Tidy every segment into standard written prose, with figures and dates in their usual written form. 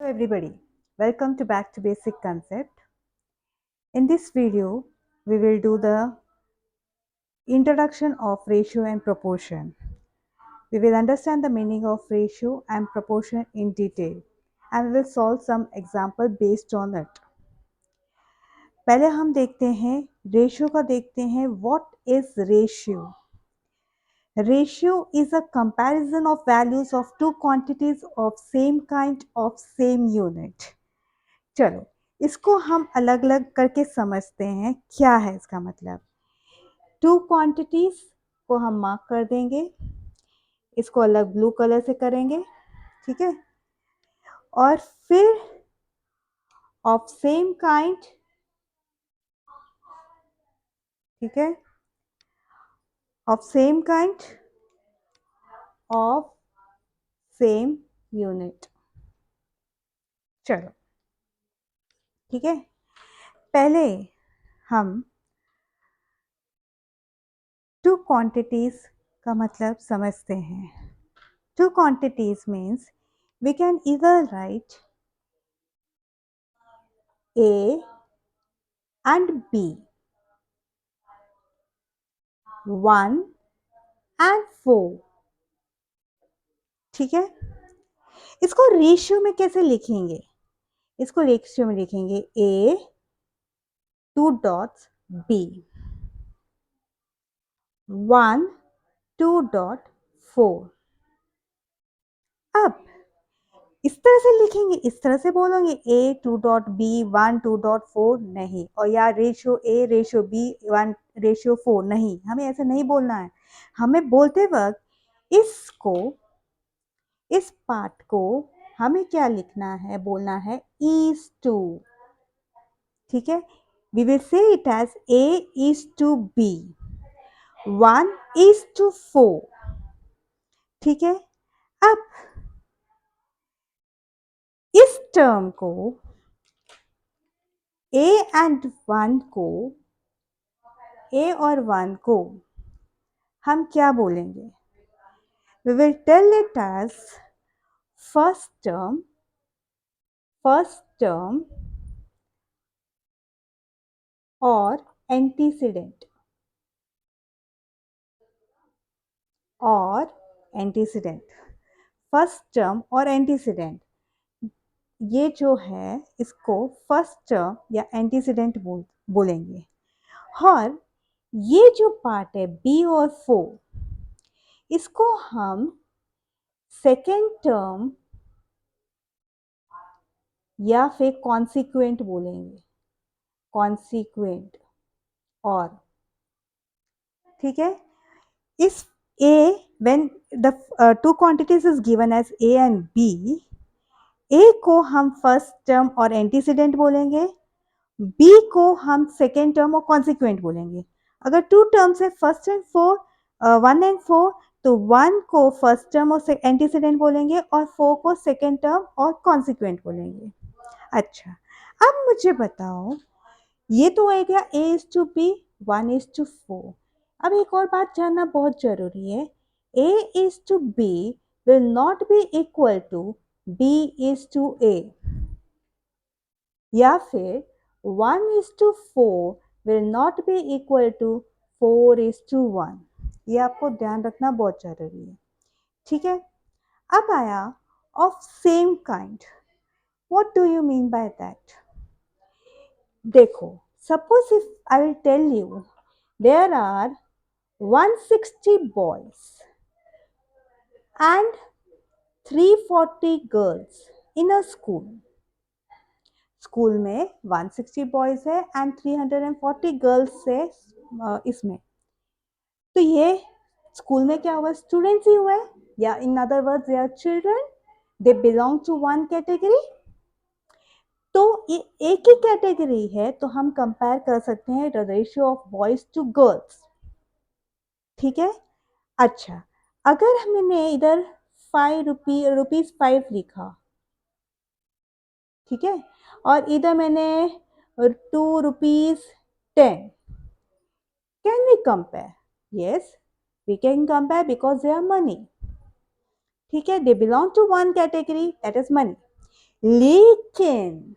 everybody, welcome to Back to Basic Concept. In this video, we will do the introduction of ratio and proportion. We will understand the meaning of ratio and proportion in detail and we will solve some example based on it. पहले हम देखते हैं ratio का देखते हैं what is ratio? Ratio is a comparison of values of two quantities of same kind of same unit. चलो इसको हम अलग अलग करके समझते हैं क्या है इसका मतलब। टू क्वांटिटीज को हम मार्क कर देंगे, इसको अलग ब्लू कलर से करेंगे, ठीक है। और फिर ऑफ सेम काइंड, ठीक है, of same kind of same unit. चलो ठीक है, पहले हम टू क्वांटिटीज का मतलब समझते हैं। Two quantities means we can इधर write A and B, 1 and 4, ठीक है। इसको रेशियो में कैसे लिखेंगे? इसको रेशियो में लिखेंगे A 2 dots B 1 2 dot 4। अब इस तरह से लिखेंगे, इस तरह से बोलोगे A 2 dot B 1 2 dot 4 नहीं, और या ratio A ratio B 1 ratio 4 नहीं, हमें ऐसे नहीं बोलना है। हमें बोलते वक्त इसको, इस पार्ट को हमें क्या लिखना है, बोलना है is to, ठीक है। We will say it as A is to B 1 is to 4, ठीक है। अब इस टर्म को A and 1 को, A और 1 को हम क्या बोलेंगे? We will tell it as first term और antecedent, फर्स्ट टर्म और एंटीसीडेंट। ये जो है इसको फर्स्ट टर्म या एंटीसीडेंट बोलेंगे। और ये जो पार्ट है बी और 4, इसको हम सेकेंड टर्म या फिर कॉन्सिक्वेंट बोलेंगे, कॉन्सिक्वेंट और, ठीक है। इस A when the two quantities is given as A and B, A को हम फर्स्ट टर्म और एंटीसीडेंट बोलेंगे, B को हम सेकेंड टर्म और कॉन्सिक्वेंट बोलेंगे। अगर टू टर्म्स है फर्स्ट एंड 4, 1 एंड 4, तो 1 को फर्स्ट टर्म और एंटीसीडेंट बोलेंगे और 4 को सेकेंड टर्म और कॉन्सिक्वेंट बोलेंगे। अच्छा, अब मुझे बताओ, ये तो हो गया A is to B 1 is to 4। अब एक और बात जानना बहुत जरूरी है, A is to B will not be equal to B is to A, या फिर 1 is to 4 will not be equal to 4 is to 1। ये आपको ध्यान रखना बहुत जरूरी है, ठीक है। अब आया of same kind. What do you mean by that? देखो, suppose if I will tell you there are 160 boys and 340 girls in a school। School में 160 बॉयज है एंड 340 गर्ल्स है इसमें। तो ये स्कूल में क्या हुआ? स्टूडेंट्स ही हुए, या in other words they are children, they belong to one category. तो ये एक ही कैटेगरी है, तो हम कंपेयर कर सकते हैं the ratio of boys to girls, ठीक है। अच्छा, अगर हमने इधर रुपीज 5 लिखा, ठीक है, और इधर मैंने 2 rupees 10, can we compare? Yes, we can compare because they are money, ठीक है, they belong to one category, that is money. लेकिन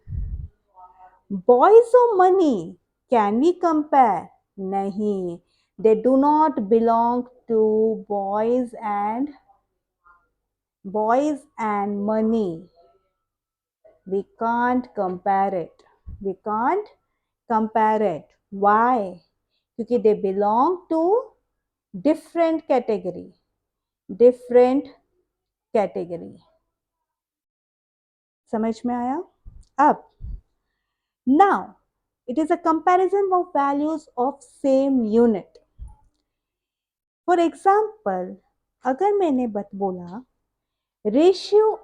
बॉयज और मनी कैन वी कंपेयर? नहीं, they do not belong to boys and money. We can't compare it. We can't compare it. Why? क्योंकि they belong to different category. Different category. समझ में आया? अब now it is a comparison of values of same unit. For example, अगर मैंने बोला ratio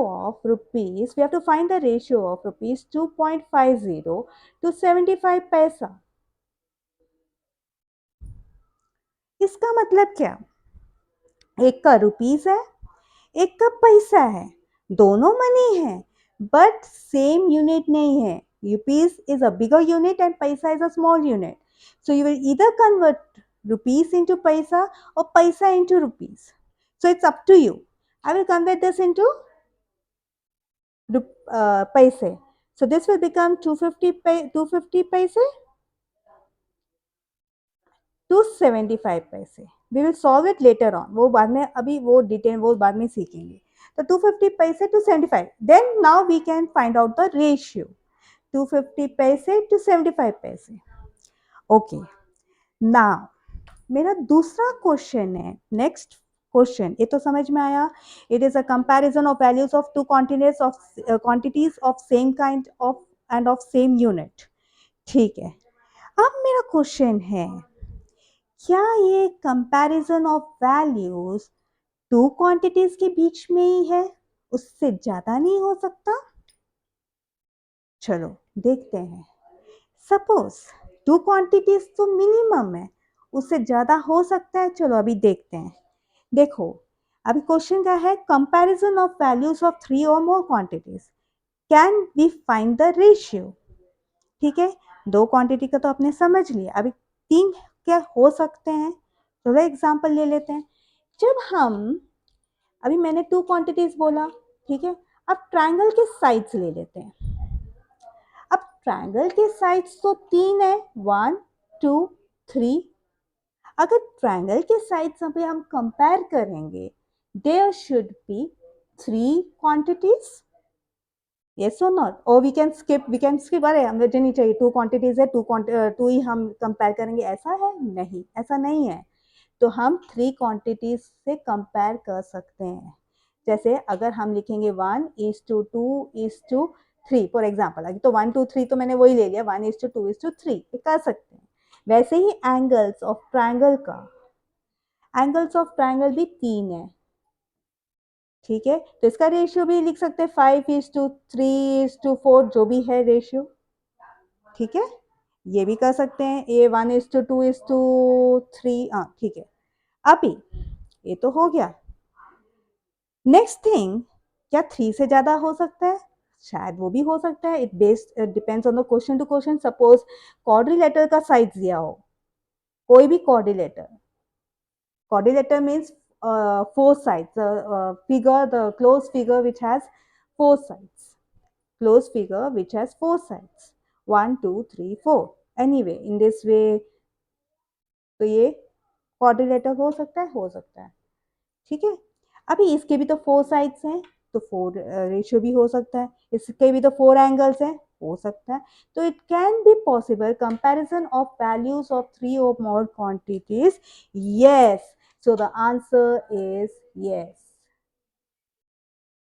of rupees, we have to find the ratio of rupees 2.50 to 75 पैसा. इसका मतलब क्या? एक का रुपीस है, एक का पैसा है, दोनों मनी है, बट सेम यूनिट नहीं है. Rupees is a bigger unit and paisa is a small unit. So you will either convert rupees into paisa or paisa into rupees. So it's up to you. I will convert this into paise. So this will become 250 paise to 75 पैसे. We will solve it later on. वो बाद में, अभी वो detail वो बाद में सीखेंगे. तो 250 पैसे to 75. Then now we can find out the ratio. 250 पैसे to 75 पैसे. Okay. Now मेरा दूसरा क्वेश्चन है. नेक्स्ट क्वेश्चन, ये तो समझ में आया. It is a comparison of values of two quantities of same kind of end of same unit. ठीक है. अब मेरा क्वेश्चन है, क्या ये comparison of values two quantities के बीच में ही है, उससे ज्यादा नहीं हो सकता? चलो देखते हैं. सपोज टू क्वांटिटीज तो मिनिमम है, उससे ज्यादा हो सकता है. चलो अभी देखते हैं. देखो अभी क्वेश्चन क्या है, कंपैरिजन ऑफ वैल्यूज ऑफ 3 और more quantities, can we find the ratio. ठीक है, दो क्वांटिटी का तो आपने समझ लिया. अभी 3 क्या हो सकते हैं. चलो एग्जांपल ले लेते हैं. जब हम, अभी मैंने 2 क्वांटिटीज बोला, ठीक है. अब ट्रायंगल के साइड्स ले लेते हैं. अब ट्रायंगल के साइड्स तो 3 है, 1 2 3. अगर ट्रायंगल के साइड्स अभी हम कंपेयर करेंगे, there should be 3 quantities. yes or not, or we can skip. अरे मुझे नहीं चाहिए, 2 क्वांटिटीज है, 2 ही हम कंपेयर करेंगे. ऐसा है नहीं, ऐसा नहीं है. तो हम 3 क्वांटिटीज से कंपेयर कर सकते हैं. जैसे अगर हम लिखेंगे 1:2:3 फॉर एग्जाम्पल. अभी तो 1 2 3 तो मैंने वही ले लिया, 1:2:3 ये कर सकते हैं. वैसे ही एंगल्स ऑफ ट्रायंगल भी 3 है. ठीक है, तो इसका रेशियो भी लिख सकते हैं 5:3:4, जो भी है रेशियो. ठीक है, ये भी कर सकते हैं. ये 1:2:3. हाँ ठीक है. अभी ये तो हो गया. नेक्स्ट थिंग, क्या 3 से ज्यादा हो सकता है? शायद वो भी हो सकता है. It depends on the question to question. Suppose quadrilateral का साइज दिया हो, कोई भी quadrilateral means 4 sides. The closed figure which has 4 sides. 1 2 3 4. Anyway, in this way, तो ये क्वाड्रिलेटर हो सकता है. ठीक है. अभी इसके भी तो 4 साइड्स हैं, तो 4 रेशियो भी हो सकता है. इसके भी तो 4 एंगल्स हैं, हो सकता है. तो it can be possible comparison of values of 3 और more quantities. Yes, so the answer is yes.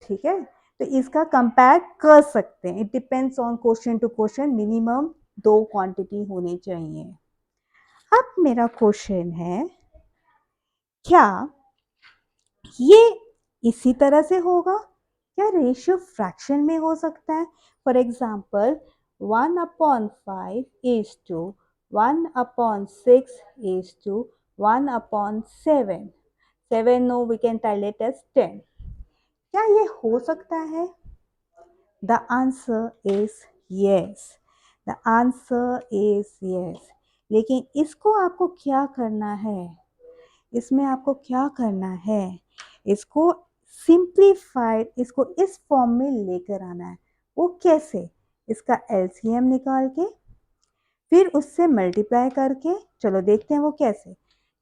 ठीक है, तो इसका कंपेयर कर सकते हैं. It depends on question to question. Minimum 2 quantity होनी चाहिए. अब मेरा क्वेश्चन है, क्या ये इसी तरह से होगा? क्या रेशियो फ्रैक्शन में हो सकता है? For example 1/5:1/6:1/7. 7 no, we can tile it as 10. क्या ये हो सकता है? The answer is yes. The answer is yes. लेकिन इसको आपको क्या करना है? इसमें आपको क्या करना है? इसको सिंप्लीफाइड इसको इस फॉर्म में लेकर आना है। वो कैसे? इसका एलसीएम निकाल के फिर उससे मल्टीप्लाई करके, चलो देखते हैं वो कैसे।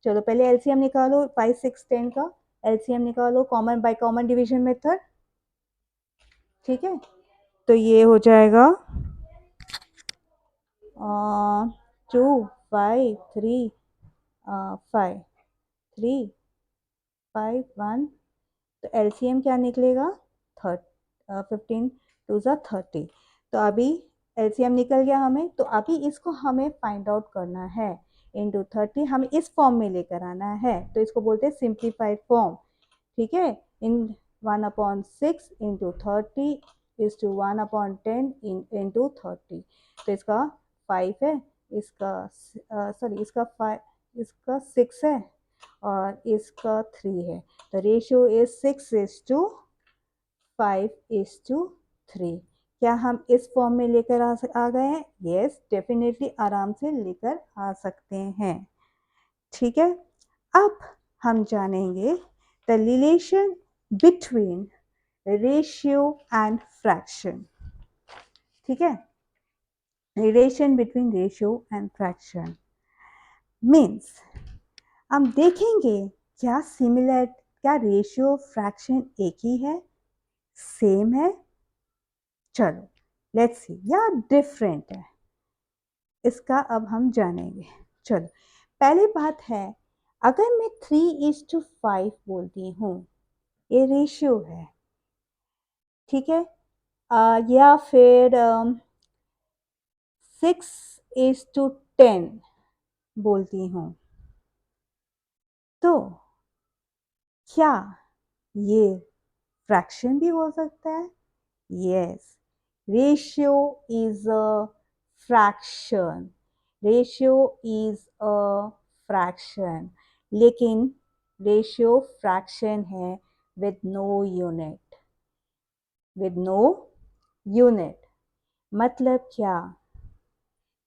चलो पहले एलसीएम निकालो, 5 6 10 का एलसीएम निकालो common by common division method. ठीक है, तो ये हो जाएगा 2 5 3 5 3 5 1, तो एलसीएम क्या निकलेगा? 15 टू ज़ा 30। तो अभी एलसीएम निकल गया हमें, तो अभी इसको हमें फाइंड आउट करना है। इंटू 30 हमें इस फॉर्म में लेकर आना है, तो इसको बोलते हैं सिंप्लीफाइड फॉर्म। ठीक है, इन 1/6 इंटू 30 इज टू 1/10 इंटू 30। तो इसका 5 है, इसका सॉरी इसका 5, इसका 6 है और इसका 3 है। तो रेशियो इज 6:5:3। क्या हम इस फॉर्म में लेकर आ गए हैं? यस, डेफिनेटली आराम से लेकर आ सकते हैं। ठीक है, अब हम जानेंगे the relation between ratio and fraction. ठीक है, relation between ratio and fraction means हम देखेंगे क्या सिमिलर, क्या रेशियो फ्रैक्शन एक ही है, सेम है, चलो लेट्स सी, या डिफरेंट है, इसका अब हम जानेंगे। चलो पहली बात है, अगर मैं 3:5 बोलती हूँ, ये रेशियो है। ठीक है, या फिर 6:10 बोलती हूँ, तो क्या ये फ्रैक्शन भी हो सकता है? Yes, ratio is a fraction, ratio is a fraction, लेकिन रेशियो फ्रैक्शन है with no unit, with no unit. मतलब क्या?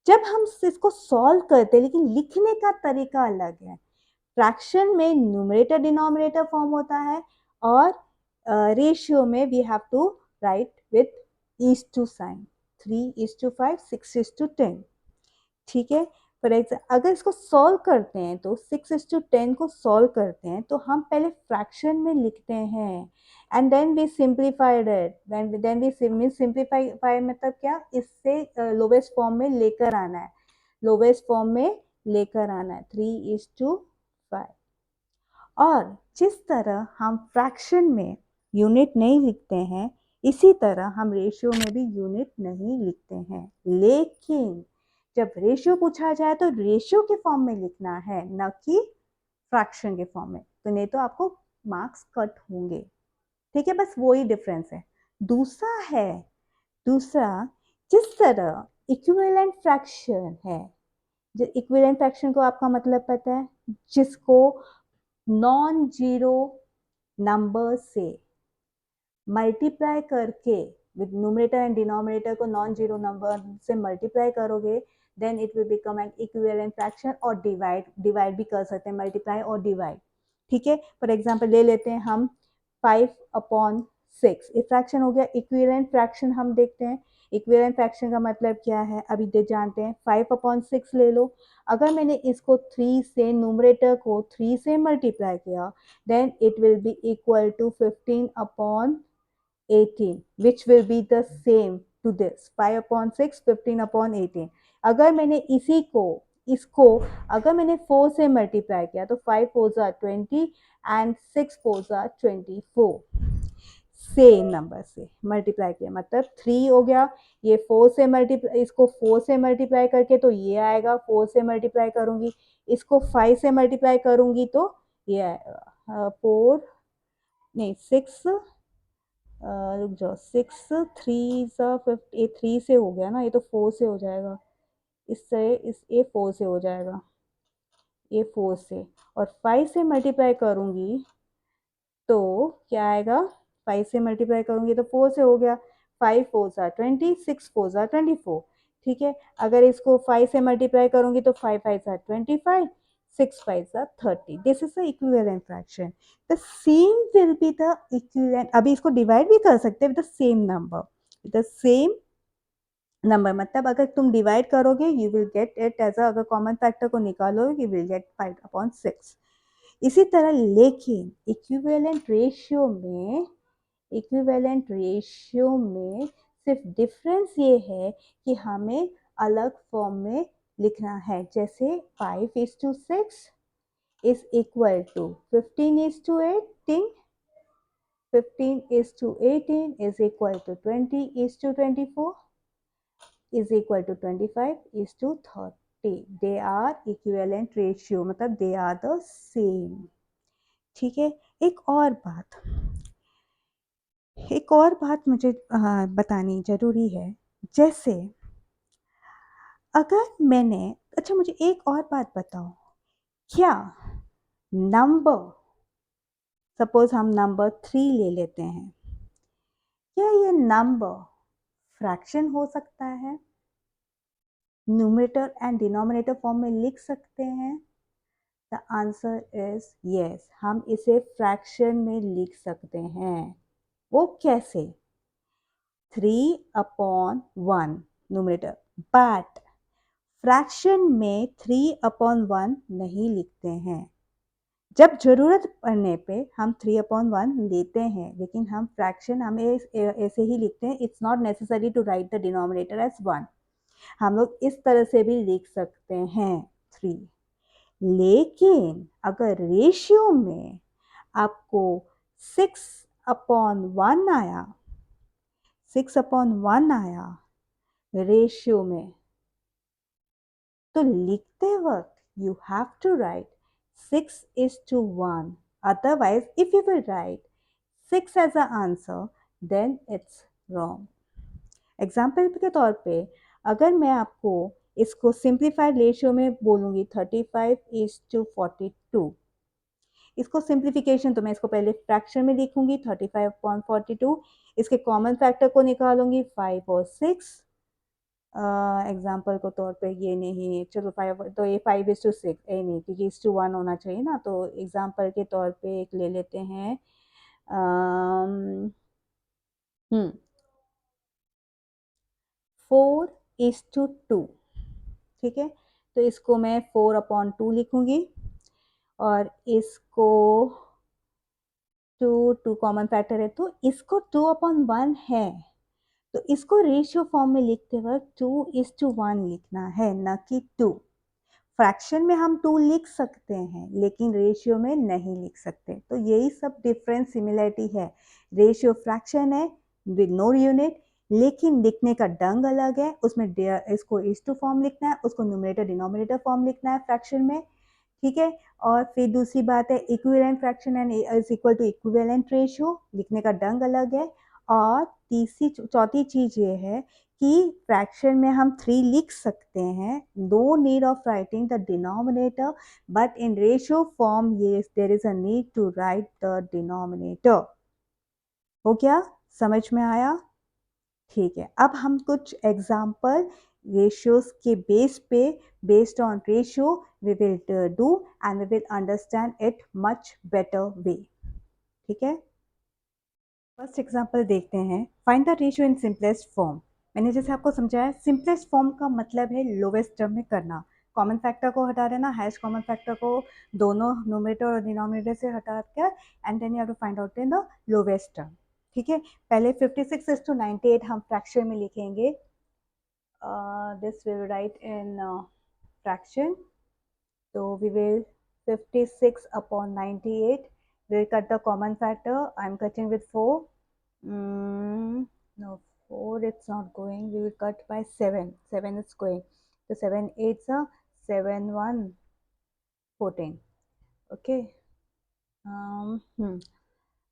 जब हम इसको सॉल्व करते हैं, लेकिन लिखने का तरीका अलग है। फ्रैक्शन में न्यूमरेटर डिनोमिनेटर फॉर्म होता है और रेशियो में we have to write with is to sign, 3:5 6:10। ठीक है, फॉर एग्जाम्पल अगर इसको सॉल्व करते हैं तो 6:10 को सॉल्व करते हैं तो हम पहले फ्रैक्शन में लिखते हैं and then we simplified it, then we simplify मतलब क्या, इससे लोवेस्ट फॉर्म में लेकर आना है, लोवेस्ट फॉर्म में लेकर आना है 3:5। और जिस तरह हम फ्रैक्शन में यूनिट नहीं लिखते हैं, इसी तरह हम रेशियो में भी यूनिट नहीं लिखते हैं। लेकिन जब रेशियो पूछा जाए तो रेशियो के फॉर्म में लिखना है, न कि फ्रैक्शन के फॉर्म में, तो नहीं तो आपको मार्क्स कट होंगे। ठीक है, बस वही डिफरेंस है। दूसरा है, दूसरा जिस तरह इक्विवेलेंट फ्रैक्शन है, जो इक्विवेलेंट फ्रैक्शन को आपका मतलब पता है, जिसको नॉन जीरो नंबर से मल्टीप्लाई करके, विद न्यूमरेटर एंड डिनोमिनेटर को नॉन जीरो नंबर से मल्टीप्लाई करोगे, then it will become an equivalent fraction. और डिवाइड भी कर सकते हैं, मल्टीप्लाई और डिवाइड। ठीक है, फॉर एग्जांपल ले लेते हैं हम 5/6, ये फ्रैक्शन हो गया। इक्विवेलेंट फ्रैक्शन हम देखते हैं, इक्विवेलेंट फ्रैक्शन का मतलब क्या है अभी जानते हैं। 5/6 ले लो, अगर मैंने इसको 3 से, न्यूमरेटर को 3 से मल्टीप्लाई किया, then it will be equal to 15/18, which will be the same to this 5/6 15/18। अगर मैंने इसको अगर मैंने 4 से मल्टीप्लाई किया तो 5 4 20 एंड 6 4 24, सेम नंबर से मल्टीप्लाई किया मतलब 3 हो गया। ये 4 से मल्टीप्लाई, इसको 4 से मल्टीप्लाई करके तो ये आएगा, 4 से मल्टीप्लाई करूंगी, इसको 5 से मल्टीप्लाई करूंगी तो ये आएगा 4 नहीं 6, रुक जाओ, 6 3 ये 3 से हो गया ना, ये तो 4 से हो जाएगा, इससे ये 4 से हो जाएगा, ये 4 से, और 5 से मल्टीप्लाई करूंगी तो क्या आएगा, 5 से मल्टीप्लाई करूंगी तो 4 से हो गया, 5 4 20 6 4 24। ठीक है, अगर इसको 5 से मल्टीप्लाई करूंगी तो 5 5 25, 6 5 30. This is the equivalent fraction. The same will be the equivalent. अभी इसको डिवाइड भी कर सकते हैं with the same number. With the same number मतलब अगर तुम डिवाइड करोगे you will get it as a, अगर कॉमन फैक्टर को निकालो you will get 5/6. इसी तरह लेकिन इक्विवेलेंट रेशियो में सिर्फ डिफरेंस ये है कि हमें अलग फॉर्म में लिखना है, जैसे 5:6 is equal to 15:18, 15:18 is equal to 20:24 is equal to 25:30. They are equivalent ratio, मतलब they are the same. ठीक है, एक और बात मुझे बतानी जरूरी है। जैसे अगर मैंने, अच्छा मुझे एक और बात बताओ, क्या नंबर, सपोज हम नंबर 3 ले लेते हैं, क्या ये नंबर फ्रैक्शन हो सकता है? न्यूमरेटर एंड डिनोमिनेटर फॉर्म में लिख सकते हैं? द आंसर इज यस, हम इसे फ्रैक्शन में लिख सकते हैं। वो कैसे? 3/1 न्यूमरेटर, बट फ्रैक्शन में 3/1 नहीं लिखते हैं। जब जरूरत पड़ने पे हम 3/1 लेते हैं, लेकिन हम फ्रैक्शन हमें ऐसे ही लिखते हैं। It's not necessary to write the denominator as 1। हम लोग इस तरह से भी लिख सकते हैं 3। लेकिन अगर रेशियो में आपको 6/1 आया, 6/1 आया रेशियो में, तो लिखते वक्त you have to write 6:1. Otherwise, if you will write 6 as an answer, then it's wrong. Example के तौर पे अगर मैं आपको इसको सिंप्लीफाइड रेशियो में बोलूँगी 35:42, इसको सिंप्लीफिकेशन, तो मैं इसको पहले फ्रैक्शन में लिखूंगी 35/42, इसके कॉमन फैक्टर को निकालूंगी 5 और 6। एग्जाम्पल को तौर पे ये नहीं, चलो 5, तो ये 5:6 ए नहीं, क्योंकि 1 होना चाहिए ना, तो एग्जाम्पल के तौर पे एक ले लेते हैं 4:2। ठीक है, तो इसको मैं 4/2 लिखूंगी और इसको 2 कॉमन फैक्टर है, तो इसको 2/1 है, तो इसको रेशियो फॉर्म में लिखते वक्त 2:1 लिखना है, न कि 2। फ्रैक्शन में हम 2 लिख सकते हैं, लेकिन रेशियो में नहीं लिख सकते। तो यही सब डिफरेंस सिमिलरिटी है। रेशियो फ्रैक्शन है विद नो यूनिट, लेकिन लिखने का ढंग अलग है। उसमें इसको इस टू फॉर्म लिखना है, उसको न्यूमरेटर डिनोमिनेटर फॉर्म लिखना है फ्रैक्शन में। ठीक है, और फिर दूसरी बात है equivalent fraction and is equal to equivalent ratio, लिखने का ढंग अलग है। और चौथी चीज ये है कि फ्रैक्शन में हम 3 लिख सकते हैं, no need of writing the denominator, but in ratio form yes there is a need to write the denominator. हो गया, समझ में आया? ठीक है, अब हम कुछ एग्जाम्पल रेशियोज के बेस पे, based on ratio we will do and we will understand it much better way. ठीक है, फर्स्ट एग्जाम्पल देखते हैं। Find the ratio in simplest form. मैंने जैसे आपको समझाया, सिंपलेस्ट फॉर्म का मतलब है लोवेस्ट टर्म में करना। कॉमन फैक्टर को हटा देना, हाईएस्ट कॉमन फैक्टर को दोनों न्यूमरेटर और डिनोमिनेटर से हटा कर, and then you have to find out in the lowest term. ठीक है, पहले 56:98 हम फ्रैक्शन में लिखेंगे। this we will write in fraction. So we will 56/98. We'll cut the common factor. I'm cutting with 4. No, 4 it's not going. We will cut by 7. 7 is going. So 7 8s are 7 1 14. Okay.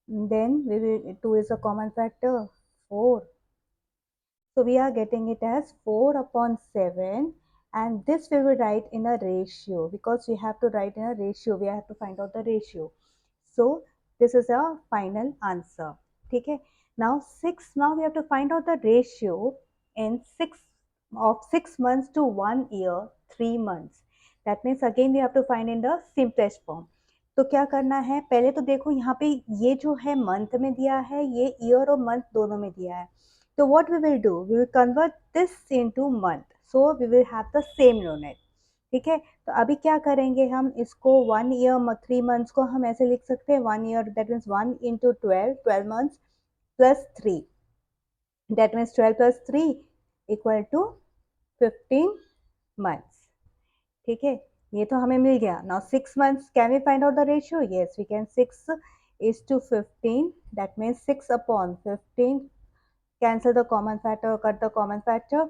Then we will 2 is a common factor, 4. So we are getting it as 4/7, and this we will write in a ratio, because we have to write in a ratio, we have to find out the ratio. So this is a final answer. Okay, now now we have to find out the ratio in 6 months to 1 year, 3 months. That means again we have to find in the simplest form. तो क्या करना है, पहले तो देखो यहाँ पे ये जो है मंथ में दिया है, ये ईयर और मंथ दोनों में दिया है। तो what we will do, we will convert this into month, so we will have the same unit. ठीक है, तो अभी क्या करेंगे हम इसको, 1 ईयर 3 मंथ्स को हम ऐसे लिख सकते हैं, 1 year that means 1 into 12, 12 months प्लस 3, दैट मीन्स 12 + 3 इक्वल टू 15 months। ठीक है, ये तो हमें मिल गया। Now 6 months, can we find out the ratio? Yes we can. 6:15, that means 6/15, cancel the common factor, cut the common factor,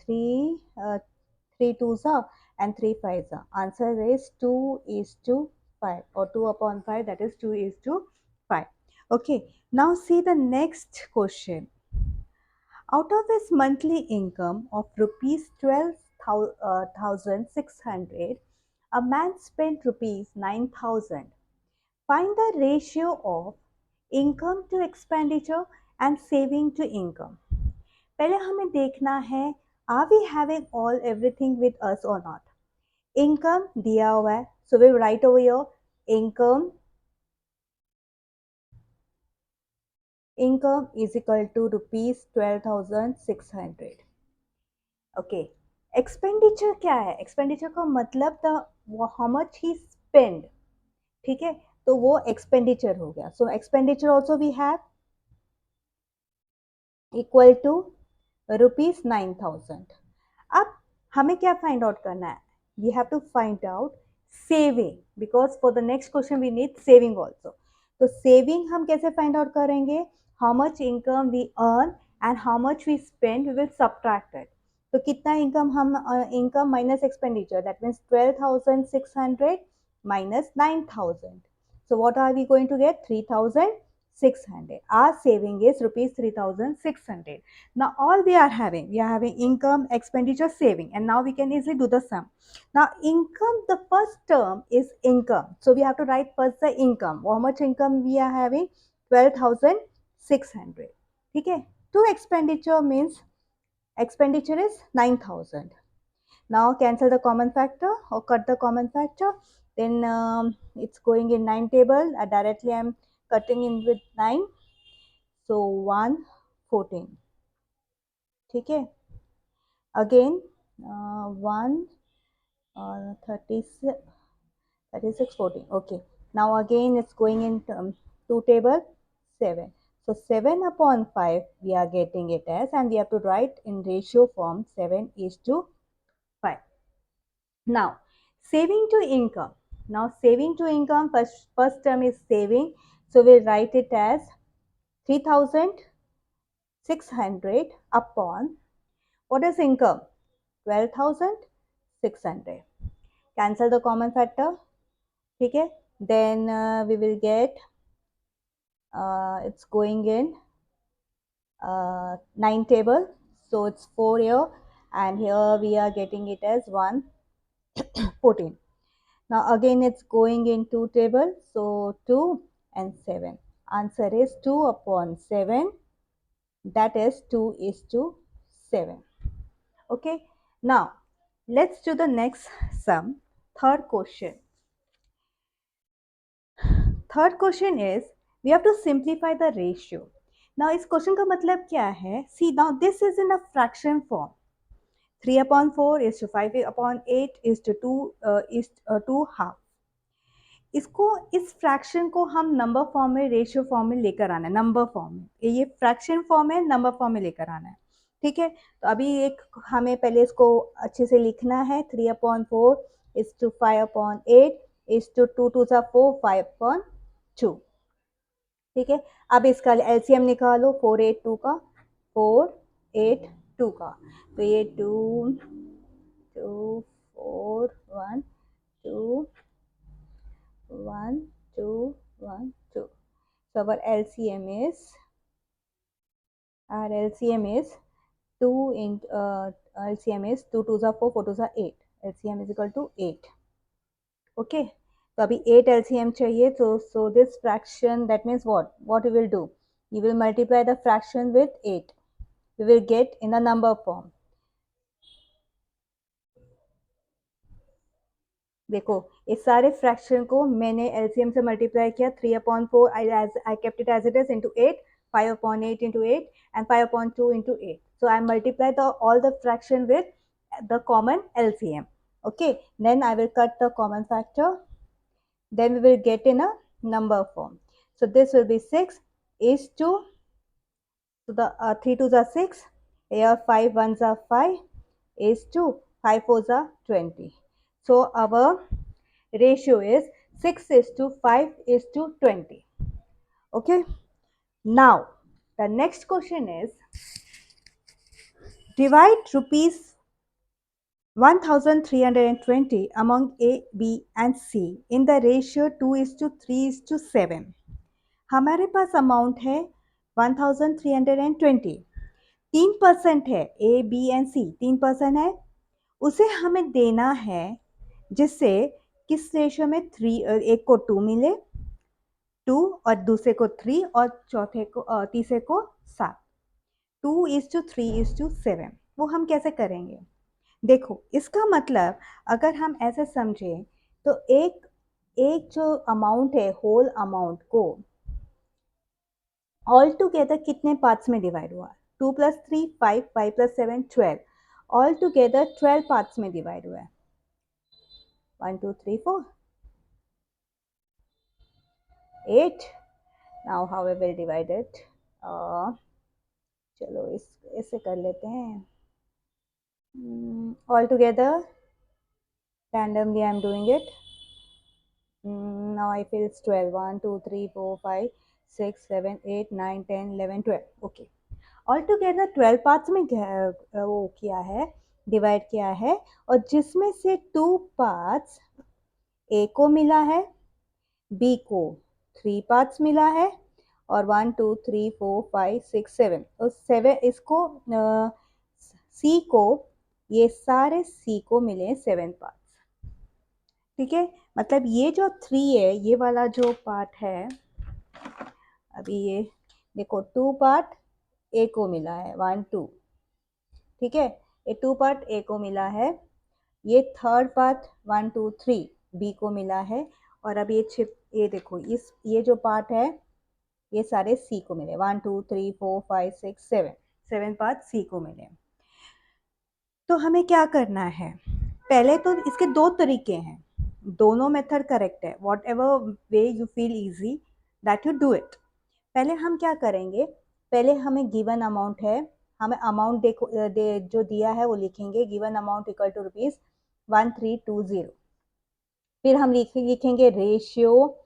3 3 twos are and 3 fives are. Answer is 2:5, or 2/5, that is 2:5. Okay, now see the next question. Out of his monthly income of rupees 12,600, a man spent rupees 9,000. Find the ratio of income to expenditure and saving to income. पहले हमें देखना है, are we having all everything with us और not. Income दिया हुआ है, so we write over your income is equal to rupees 12,600. Okay, expenditure क्या है? एक्सपेंडिचर का मतलब the how much he spend. ठीक है, तो वो एक्सपेंडिचर हो गया। So expenditure also we have equal to ₹9,000। अब हमें क्या फाइंड आउट करना है? We have to find out saving, because for the next question we need saving also. तो सेविंग हम कैसे फाइंड आउट करेंगे? How much income we earn and how much we spend, we will subtract it. तो कितना income हम, income minus expenditure, that means 12,600 minus 9,000। So what are we going to get? 3,600. Our saving is rupees 3,600. Now all we are having income, expenditure, saving, and now we can easily do the sum. Now income, the first term is income, so we have to write first the income. How much income we are having? 12,600. Okay. To expenditure means expenditure is 9,000. Now cancel the common factor or cut the common factor. Then it's going in 9 table. Directly I'm cutting in with 9. So 114. Okay. Again 1 36 36 14. Okay. Now again it's going in 2 table 7. So 7/5 we are getting it as, and we have to write in ratio form 7:5. Now, saving to income. Now, saving to income, first term is saving. So, we'll write it as 3,600 upon, what is income? 12,600. Cancel the common factor. Okay. Then we will get, it's going in 9 table. So, it's 4 here, and here we are getting it as 114. Now again it's going in 2 table, so 2 and 7. Answer is 2/7, that is 2:7. Okay, now let's do the next sum. Third question. Third question is, we have to simplify the ratio. Now इस question का मतलब क्या है? See, now this is in a fraction form. 3/4:5/8 is to 2 half. इसको, इस fraction को हम number form में, रेशियो फॉर्म में लेकर आना है, नंबर फॉर्म में। ये फ्रैक्शन फॉर्म है, नंबर फॉर्म में लेकर आना है। ठीक है, तो अभी एक हमें पहले इसको अच्छे से लिखना है। 3/4:5/8 is to 2 * 4 5/2। ठीक है, अब इसका एलसीएम निकालो 4/8 का, 4/8 का। तो ये 2 2 4 1 2 1 2 1 2. So our LCM is 2 in LCM is 2 2s are 4 4 2s are 8. LCM is equal to 8. Okay. तो अभी 8 LCM चाहिए, तो so this fraction, that means what we will do, you will multiply the fraction with 8. We will get in a number form. देखो इस सारे fraction को मैंने LCM से मल्टीप्लाई किया, 3/4 I kept it as it is into 8, 5/8 into 8 and 5/2 into 8. So I multiply all the fraction with the common LCM. Okay, then I will cut the common factor. Then we will get in a number form. So this will be 6 is to, so the 3 2s are 6, here 5 1s are 5 is to 5 4s are 20. So our ratio is 6 is to 5 is to 20. Okay, now the next question is divide rupees 1320 among A, B and C in the ratio 2 is to 3 is to 7. हमारे पास amount है 1320, 3% है, ए B and सी 3% है, उसे हमें देना है जिससे किस रेशियो में 3, एक को 2 मिले 2 और दूसरे को 3 और चौथे को तीसरे को 7, 2:3:7। वो हम कैसे करेंगे? देखो इसका मतलब अगर हम ऐसे समझें तो एक एक जो अमाउंट है होल अमाउंट को ऑल टुगेदर कितने पार्ट्स में डिवाइड हुआ? 2 + 3 5, 5 + 7 12, ऑल टुगेदर 12 पार्ट्स में डिवाइड हुआ है। 1 2 3 4 8। Now how we will divide it? चलो इससे कर लेते हैं। All together randomly I'm doing it. Now I feel it's 12, 1 2 3 4 5 6 7 8 9 10 11 12. Okay, all together 12 parts में वो किया है, डिवाइड किया है, और जिसमें से 2 पार्ट्स ए को मिला है, बी को 3 पार्ट्स मिला है, और 1 2 3 4 5 6 7 और 7 इसको सी को, ये सारे सी को मिले 7 पार्ट्स। ठीक है, मतलब ये जो 3 है, ये वाला जो पार्ट है, अभी ये देखो 2 पार्ट ए को मिला है 1 2, ठीक है, ये 2 पार्ट ए को मिला है, ये थर्ड पार्ट 1 2 3 बी को मिला है, और अब ये देखो ये जो पार्ट है ये सारे सी को मिले, 1 2 3 4 5 6 7 पार्ट सी को मिले। तो हमें क्या करना है? पहले तो इसके दो तरीके हैं, दोनों मेथड करेक्ट है, what ever way you feel easy that you do it. पहले हम क्या करेंगे, पहले हमें गिवन अमाउंट है, हमें अमाउंट जो दिया है वो लिखेंगे, गिवन अमाउंट इक्वल टू ₹1320। फिर हम लिखेंगे रेशियो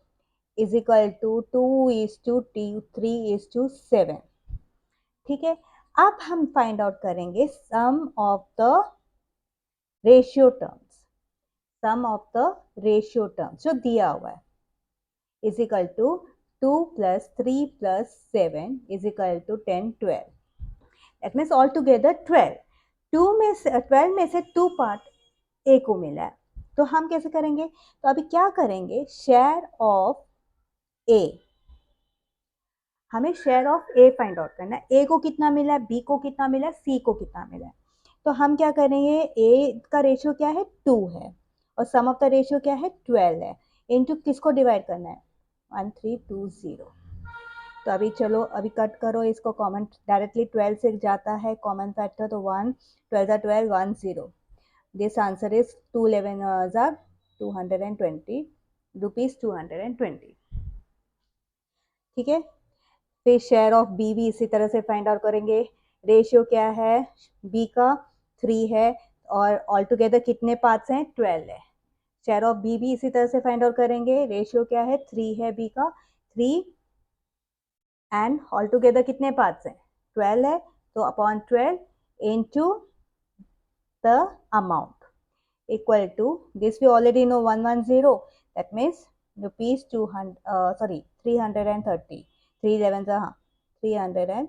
इज इक्वल टू 2:3:7। ठीक है, अब हम फाइंड आउट करेंगे sum of the ratio terms, sum of the ratio terms जो दिया हुआ है is equal to 2 + 3 + 7 is equal to 10 12। That means all together 12। 12 में से 2 पार्ट ए को मिला है, तो हम कैसे करेंगे? तो अभी क्या करेंगे, शेयर ऑफ ए, हमें share of A find out करना है। ए को कितना मिला है, बी को कितना मिला है, सी को कितना मिला है। तो हम क्या करेंगे, ए का रेशियो क्या है 2 है, और सम ऑफ द रेशियो क्या है 12 है, इनटू किसको डिवाइड करना है 1320। तो अभी चलो अभी कट करो इसको, कॉमन डायरेक्टली 12 से जाता है कॉमन फैक्टर, तो 1 12 12 1 0। This answer is 2 11 220 rupees 220। ठीक है, फिर शेयर ऑफ बी भी इसी तरह से फाइंड आउट करेंगे। रेशियो क्या है बी का 3 है, और ऑल टुगेदर कितने पार्ट्स हैं 12 है। शेयर ऑफ बी भी इसी तरह से फाइंड आउट करेंगे, रेशियो क्या है 3 है बी का 3, एंड ऑल टुगेदर कितने पार्ट्स हैं 12 है, तो upon 12 into the amount equal to this we already know 110, दैट मीन्स रुपीज 330, 3 11 हाँ 330।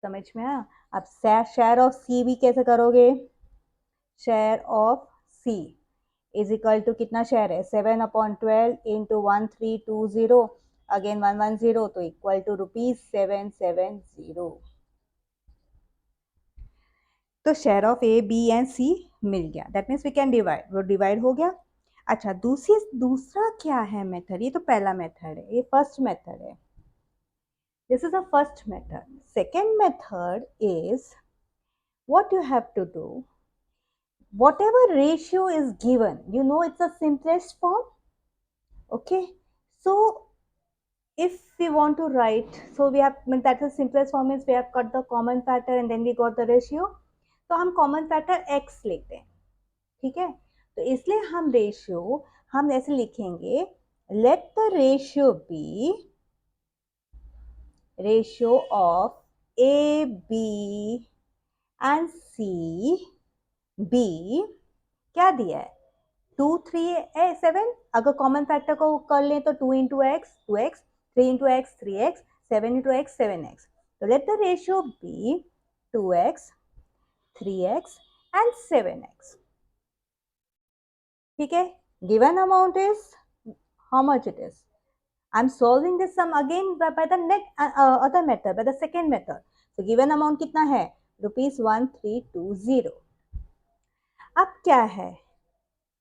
समझ में आया? अब शेयर ऑफ सी भी कैसे करोगे, share of C is equal to कितना शेयर है 7/12 इंटू 1320 अगेन 110, तो इक्वल टू ₹770। तो share of A B and C मिल गया, that means we can divide, वो डिवाइड हो गया। अच्छा, दूसरा क्या है मेथड, ये तो पहला मेथड है, ये फर्स्ट मेथड है, this is a first method. Second method is what you have to do, whatever ratio is given, you know it's the simplest form. Okay, so if we want to write, so we have, that the simplest form is we have got the common factor and then we got the ratio, तो हम common factor x लेते हैं, ठीक है। तो इसलिए हम ऐसे लिखेंगे, let the ratio of A B and C be, क्या दिया है, 2 3 7, अगर कॉमन फैक्टर को कर लें तो 2 into X 2x, 3 into X 3x, 7 into X 7x, तो let the ratio be 2x 3x and 7x, ठीक है। Given amount is how much it is, I am solving this sum again by the other method, by the second method, so given amount कितना है, ₹1320। अब क्या है,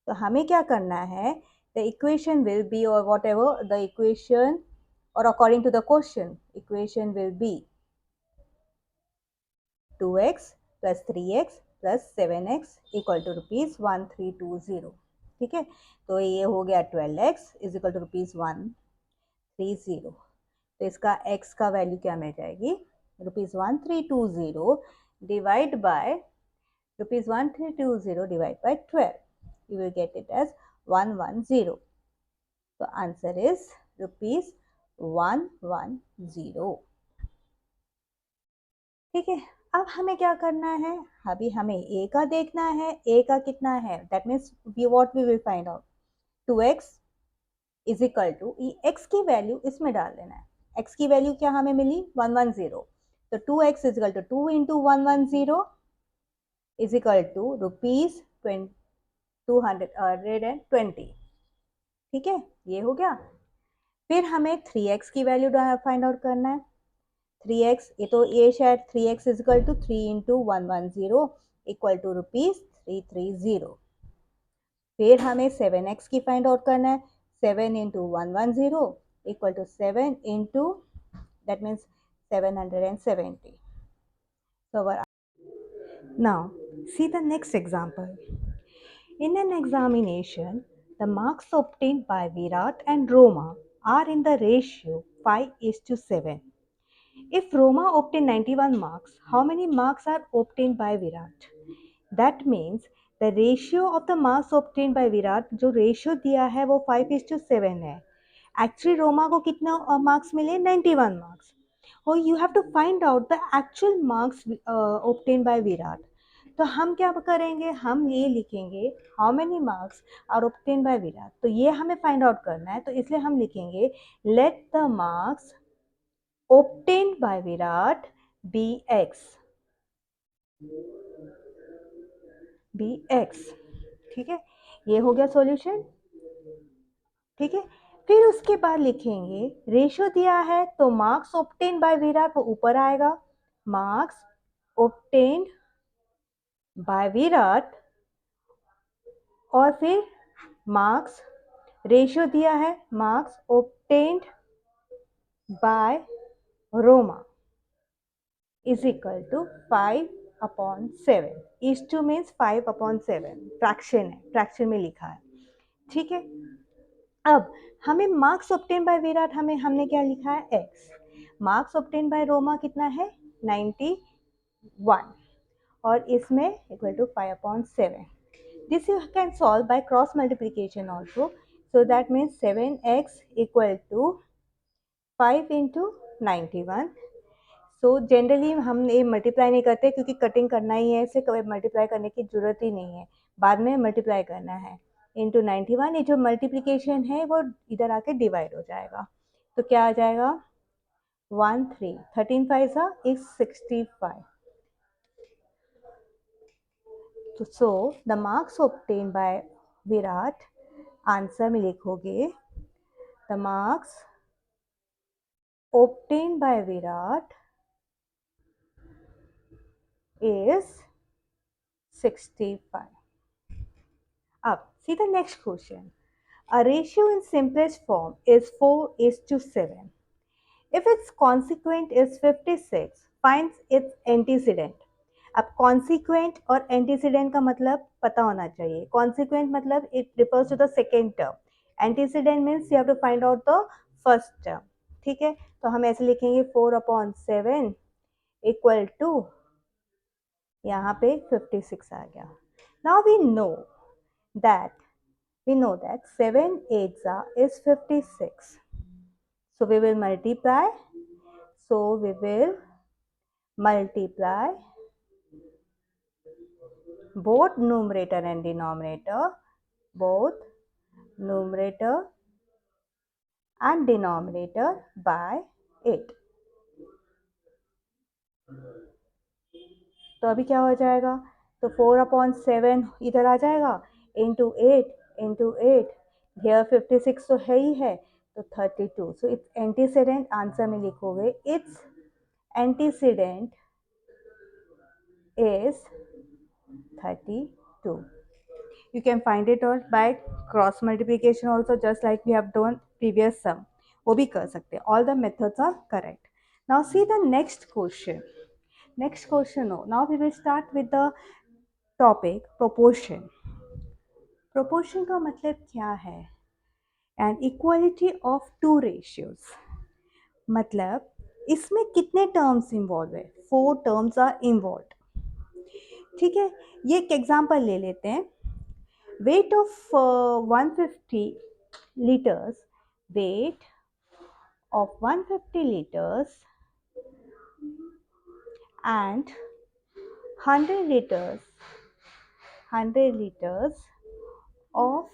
तो हमें क्या करना है, the equation will be, or whatever the equation, or according to the question, equation will be 2x plus 3x plus 7x equal to ₹1320, ठीक है। तो ये हो गया 12x is equal to ₹130, तो इसका x का वैल्यू क्या मिल जाएगी, ₹1320 divide by ₹1320 divide by 12, you will get it as 110, तो आंसर इज ₹110, ठीक है। अब हमें क्या करना है, अभी हमें ए का देखना है, ए का कितना है, that means what we will find out, 2x is equal to, X की वैल्यू इसमें डाल देना है, एक्स की वैल्यू क्या हमें मिली 110, तो 2x is equal to 2 into 110 is equal to ₹220, ठीक है, ये हो गया। फिर हमें 3x की वैल्यू फाइंड आउट करना है, 3x, ये तो ये शायद 3x is equal to 3 into 110 equal to ₹330। फिर हमें 7x की फाइंड आउट करना है, 7 into 110 equal to 7 into, that means 770। So now see the next example. In an examination, the marks obtained by Virat and Roma are in the ratio 5:7. If Roma obtained 91 marks, how many marks are obtained by Virat? That means the ratio of the marks obtained by Virat, जो ratio दिया है वो 5:7 है। Actually Roma को कितना marks मिले, 91 marks. और you have to find out the actual marks obtained by Virat. तो हम क्या करेंगे, हम ये लिखेंगे how many marks are obtained by Virat, तो ये हमें फाइंड आउट करना है, तो इसलिए हम लिखेंगे let the marks obtained by Virat be x, ठीक है, ये हो गया सॉल्यूशन, ठीक है। फिर उसके बाद लिखेंगे रेशियो दिया है तो मार्क्स obtained by विराट वो ऊपर आएगा, मार्क्स obtained by विराट, और फिर मार्क्स, रेशियो दिया है marks obtained by Roma is equal to 5/7, is two means 5/7, fraction है, फ्रैक्शन में लिखा है, ठीक है। अब हमें मार्क्स ऑब्टेन बाय विराट, हमने क्या लिखा है x, marks obtain bye Roma कितना है 91, और इसमें equal to 5/7, this you can solve by cross multiplication also, so that means 7x equal to 5 into 91. So generally हम ये मल्टीप्लाई नहीं करते क्योंकि कटिंग करना ही है, इसे कभी मल्टीप्लाई करने की जरूरत ही नहीं है, बाद में मल्टीप्लाई करना है, इंटू 91, ये जो मल्टीप्लिकेशन है वो इधर आके डिवाइड हो जाएगा, तो क्या आ जाएगा 13, 13 5 is 65, so the marks obtain bye Virat, answer में लिखोगे the marks obtained by Virat is 65. Up. See the next question. A ratio in simplest form is 4 is to 7. If its consequent is 56, finds its antecedent. अब consequent और antecedent का मतलब पता होना चाहिए. Consequent मतलब it refers to the second term. Antecedent means you have to find out the first term. ठीक है, तो हम ऐसे लिखेंगे 4/7 equal to, यहाँ पे 56 आ गया. Now that we know that 7 8s is 56. So we will multiply. So we will multiply both numerator and denominator, both numerator and denominator by 8. तो अभी क्या हो जाएगा, तो 4/7 इधर आ जाएगा, इंटू 8 हियर 56 तो है ही है, तो 32. सो इट्स एंटीसीडेंट, आंसर में लिखोगे it's antecedent is 32. You can find it out by cross multiplication also, just like we have done previous sum. वो भी कर सकते हैं. All the methods are correct. Now see the next question. Next question. Now we will start with the topic proportion. Proportion का मतलब क्या है? An equality of two ratios. मतलब इसमें कितने टर्म्स इन्वॉल्व है? 4 टर्म्स आर इन्वॉल्व. ठीक है, ये एक एग्जांपल ले लेते हैं. weight of 150 liters, weight of 150 liters and 100 liters of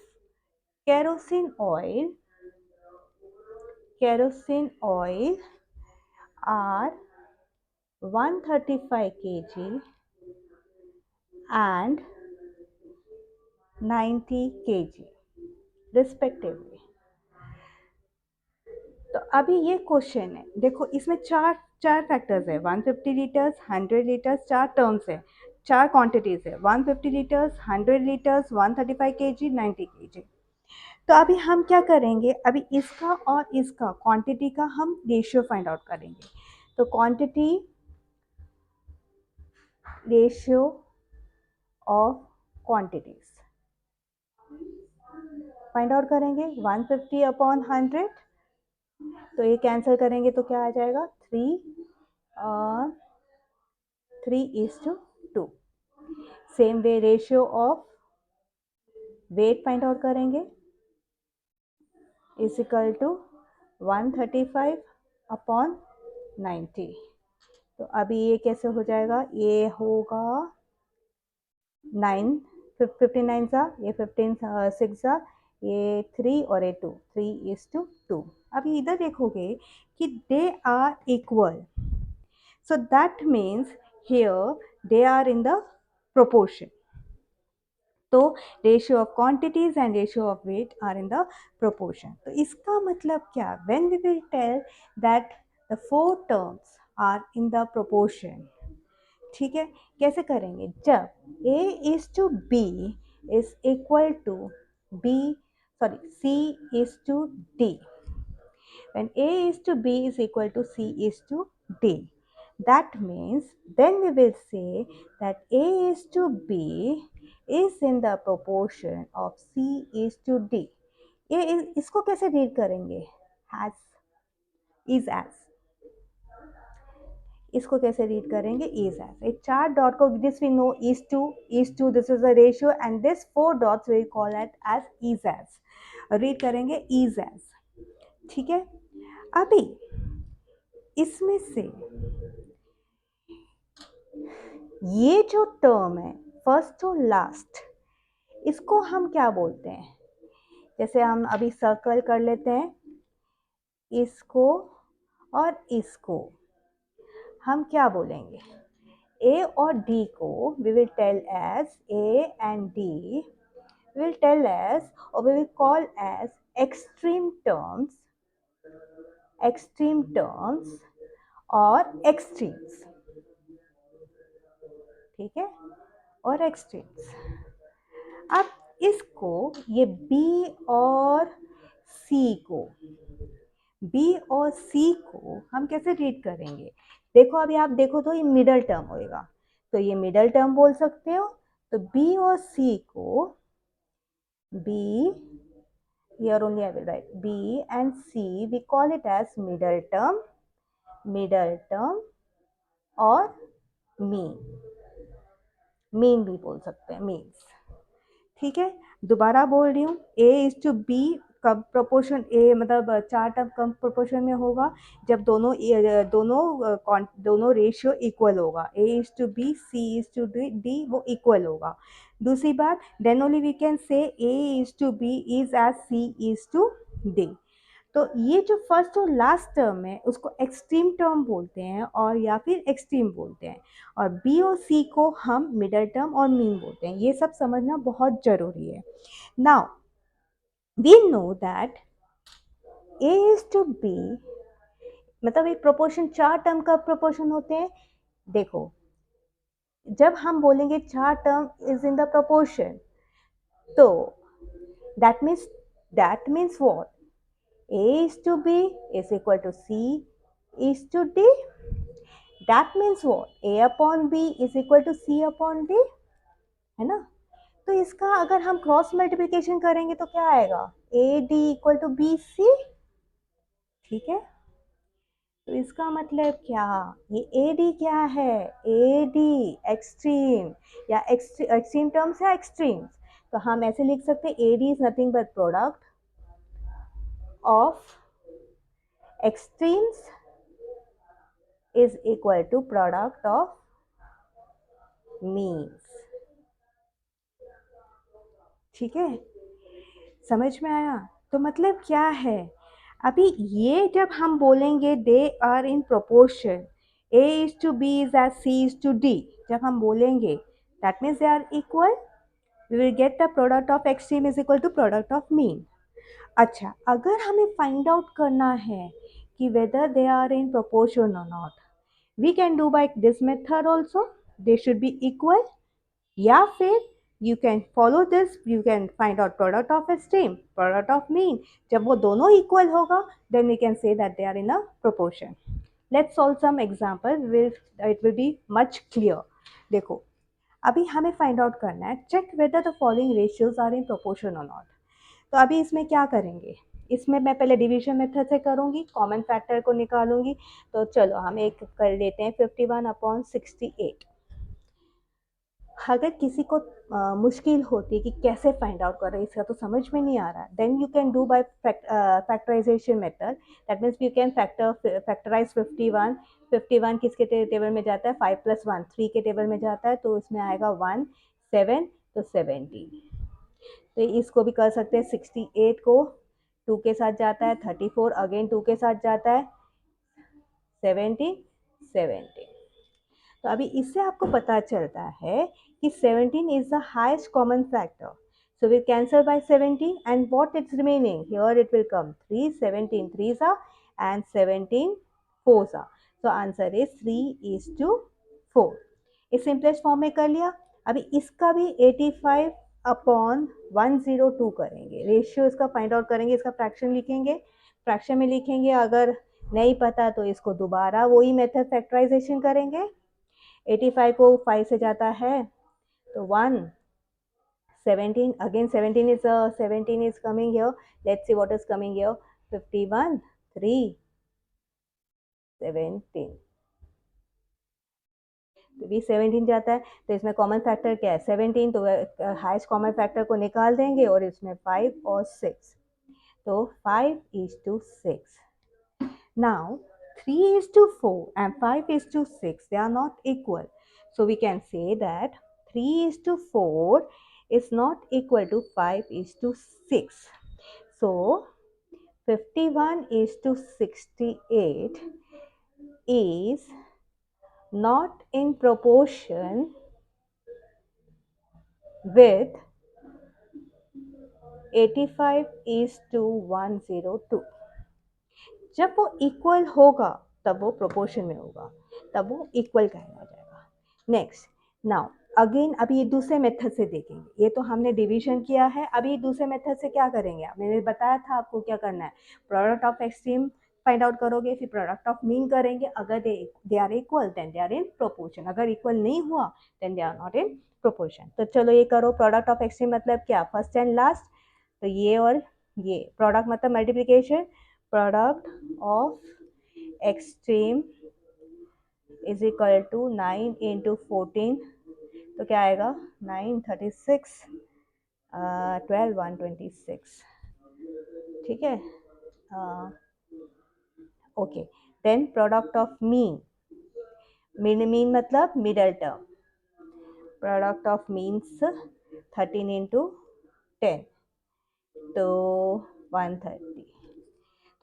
kerosene oil are 135 kg and 90 kg respectively. तो अभी ये क्वेश्चन है, देखो इसमें चार फैक्टर्स है. 150 लीटर्स, 100 लीटर्स, 4 टर्म्स है, 4 क्वांटिटीज है. 150 लीटर्स, 100 लीटर्स, 135 kg, 90 kg. तो अभी हम क्या करेंगे, अभी इसका और इसका क्वांटिटी का हम रेशियो फाइंड आउट करेंगे. तो quantity ratio of quantities find out करेंगे. 150/100, तो ये कैंसिल करेंगे तो क्या आ जाएगा, 3:2. Same way ratio of weight find out करेंगे, इज इक्वल टू 135/90. तो अभी ये कैसे हो जाएगा, ये होगा 9 59 सा, ये 15 6 सा, ये 3 और ये 2, 3:2. अभी इधर देखोगे कि they are equal, so that means here they are in the proportion. तो ratio of quantities and ratio of weight are in the proportion. तो इसका मतलब क्या, when we will tell that the 4 terms are in the proportion. ठीक है, कैसे करेंगे, जब a is to b is equal to c is to d. When a is to b is equal to c is to d, that means then we will say that a is to b is in the proportion of c is to d. ये इसको कैसे read करेंगे, has, is as. इसको कैसे read करेंगे, is as. ये 4 dot को, this we know is to, this is a ratio and this 4 dots we call it as is as. Read करेंगे is as. ठीक है, अभी इसमें से ये जो टर्म है फर्स्ट टू लास्ट, इसको हम क्या बोलते हैं, जैसे हम अभी सर्कल कर लेते हैं, इसको और इसको हम क्या बोलेंगे, ए और डी को we will tell as A and D, we will tell as or we will call as extreme terms और extremes. ठीक है, और एक्सट्रीम्स। अब इसको, ये बी और सी को हम कैसे रीड करेंगे? देखो अभी आप देखो तो ये मिडल टर्म होएगा, तो ये मिडल टर्म बोल सकते हो। तो बी और सी को, B, here only I will write B and C, we call it as middle term और mean भी बोल सकते हैं, means। ठीक है, दोबारा बोल रही हूँ, A is to B कब प्रोपोर्शन, ए मतलब चार टर्म कब प्रोपोर्शन में होगा? जब दोनों रेशियो इक्वल होगा। A is to B, C is to D वो इक्वल होगा। दूसरी बात, then only we can say A is to B is as C is to D। तो ये जो फर्स्ट और लास्ट टर्म है उसको एक्सट्रीम टर्म बोलते हैं और या फिर एक्सट्रीम बोलते हैं, और बी और सी को हम मिडल टर्म और मीन बोलते हैं। ये सब समझना बहुत जरूरी है। Now we know that A is to B, मतलब एक प्रोपोर्शन, चार टर्म का प्रोपोर्शन होते हैं। देखो जब हम बोलेंगे चार term is in the proportion, तो that means what? A is to B is equal to C is to D. That means what? A upon B is equal to C upon D, है ना? तो इसका अगर हम cross multiplication करेंगे तो क्या आएगा? AD equal to BC। ठीक है, तो इसका मतलब क्या? ये AD क्या है? AD एक्सट्रीम, या एक्सट्रीम टर्म्स या एक्सट्रीम्स। तो हम ऐसे लिख सकते हैं, AD is nothing but product of extremes is equal to product of means। ठीक है, समझ में आया? तो मतलब क्या है, अभी ये जब हम बोलेंगे they are in proportion, A is to B is as C is to D, जब हम बोलेंगे that means they are equal, we will get the product of extreme is equal to product of mean। अच्छा, अगर हमें find out करना है कि whether they are in proportion or not, we can do by this method also, they should be equal, या फिर you can follow this, you can find out product of extreme, product of mean। जब वो दोनों equal होगा, then we can say that they are in a proportion। Let's solve some example, it will be much clear। देखो अभी हमें find out करना है, check whether the following ratios are in proportion or not। तो अभी इसमें क्या करेंगे? इसमें मैं पहले डिवीजन मेथड से करूँगी, कॉमन फैक्टर को निकालूंगी। तो चलो हम एक कर लेते हैं 51/68। अगर किसी को मुश्किल होती है कि कैसे फाइंड आउट करें, इसका तो समझ में नहीं आ रहा, then you can do by factorization method. That means you can factorize 51 किसके टेबल में जाता है? 5 + 1 3 के टेबल में जाता है, तो इसमें आएगा 1 7, तो 70। तो इसको भी कर सकते हैं, 68 को 2 के साथ जाता है, 34 अगेन 2 के साथ जाता है, 70 70। तो अभी इससे आपको पता चलता है कि 17 is the highest common factor, so we cancel by 17 and what is remaining here, it will come 3, 17 3s are and 17 4s are, so answer is 3:4। इस सिंपलेस्ट फॉर्म में कर लिया। अभी इसका भी 85/102 करेंगे, रेशियो इसका फाइंड आउट करेंगे, इसका फ्रैक्शन लिखेंगे, फ्रैक्शन में लिखेंगे। अगर नहीं पता तो इसको दोबारा वही मेथड फैक्टराइजेशन करेंगे। 85 को 5 से जाता है तो 1 17 again 17 is coming here, let's see what is coming here, 51 3 17, तो भी 17 जाता है, तो इसमें कॉमन फैक्टर क्या है? 17, तो हाईएस्ट कॉमन फैक्टर को निकाल देंगे और इसमें 5 और 6, तो 5:6। Now 3:4 and 5:6, they are not equal, so we can say that 3:4 is not equal to 5:6, so 51:68 is not in proportion with 85:102। जब वो इक्वल होगा तब वो प्रोपोर्शन में होगा, तब वो इक्वल कहना जाएगा। नेक्स्ट, नाउ अगेन अभी ये दूसरे मेथड से देखेंगे, ये तो हमने डिवीजन किया है, अभी दूसरे मेथड से क्या करेंगे, मैंने बताया था आपको क्या करना है, product of extreme find out करोगे, फिर प्रोडक्ट ऑफ मीन करेंगे, अगर they are equal then they are in proportion, अगर इक्वल नहीं हुआ then they are not in proportion. तो चलो ये करो, प्रोडक्ट ऑफ एक्सट्रीम मतलब क्या, फर्स्ट एंड लास्ट, तो ये और ये, प्रोडक्ट मतलब multiplication, product of extreme is equal to 9 into 14, तो क्या आएगा 9 36 12 126, ठीक है। Okay, then product of mean, mean मतलब middle term, product of means 13 into 10 तो 130।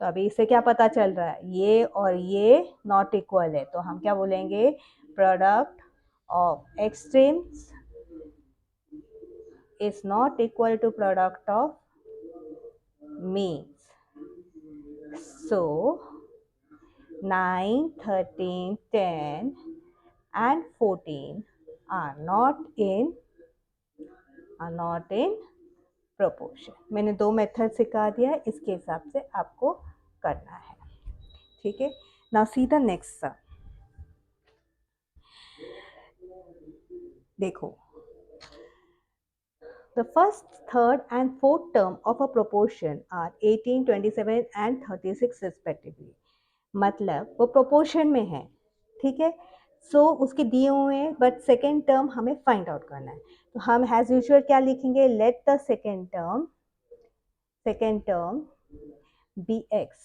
तो अभी इससे क्या पता चल रहा है, ये और ये नॉट इक्वल है, तो हम क्या बोलेंगे, product of extremes is not equal to product of means. So 9, 13, 10 and 14 are not in proportion. मैंने दो मेथड सिखा दिया है, इसके हिसाब से आपको करना है, ठीक है। Now see the next. देखो, the first, third and fourth term of a proportion are 18, 27 and 36 respectively. मतलब वो प्रोपोर्शन में है, ठीक है। सो उसके दिए हुए हैं, बट सेकेंड टर्म हमें फाइंड आउट करना है, तो हम एज यूजुअल क्या लिखेंगे, let the second term be x.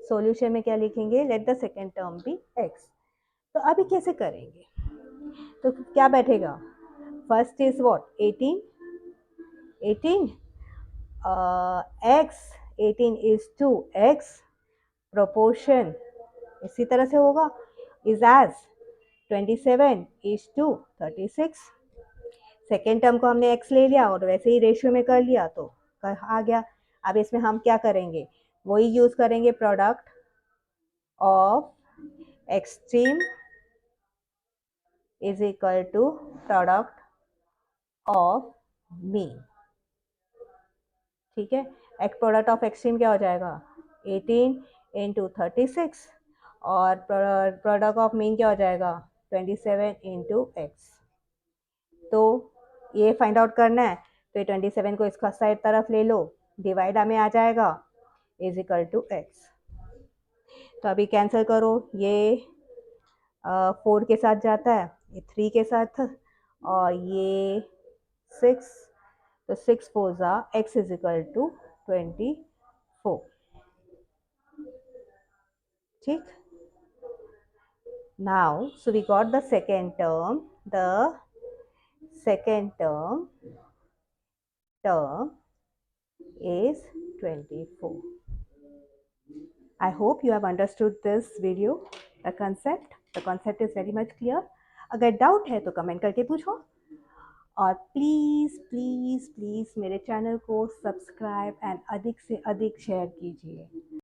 Solution में क्या लिखेंगे, let the second term be x. तो अभी कैसे करेंगे, तो क्या बैठेगा, first is what 18 x, 18 is to x, proportion इसी तरह से होगा, is as 27 is to 36। Second term को हमने x ले लिया और वैसे ही रेशियो में कर लिया तो आ गया। अब इसमें हम क्या करेंगे, वही यूज करेंगे, product of extreme is equal to product of mean, ठीक है। एक प्रोडक्ट ऑफ एक्सट्रीम क्या हो जाएगा, 18 इंटू 36 और प्रोडक्ट ऑफ मीन क्या हो जाएगा, 27 इंटू एक्स। तो ये फाइंड आउट करना है, तो 27 को इसका साइड तरफ ले लो, डिवाइड में आ जाएगा, इज इक्वल टू एक्स। तो अभी कैंसिल करो, ये 4 के साथ जाता है, ये 3 के साथ, और ये 6, तो 6 4 जा एक्स इज इक्वल टू 24, ठीक। Now, so we got the second term. The second term is 24. I hope you have understood this video, the concept. The concept is very much clear. अगर डाउट है तो comment करके पूछो, और please please please मेरे channel को subscribe and अधिक से अधिक शेयर कीजिए।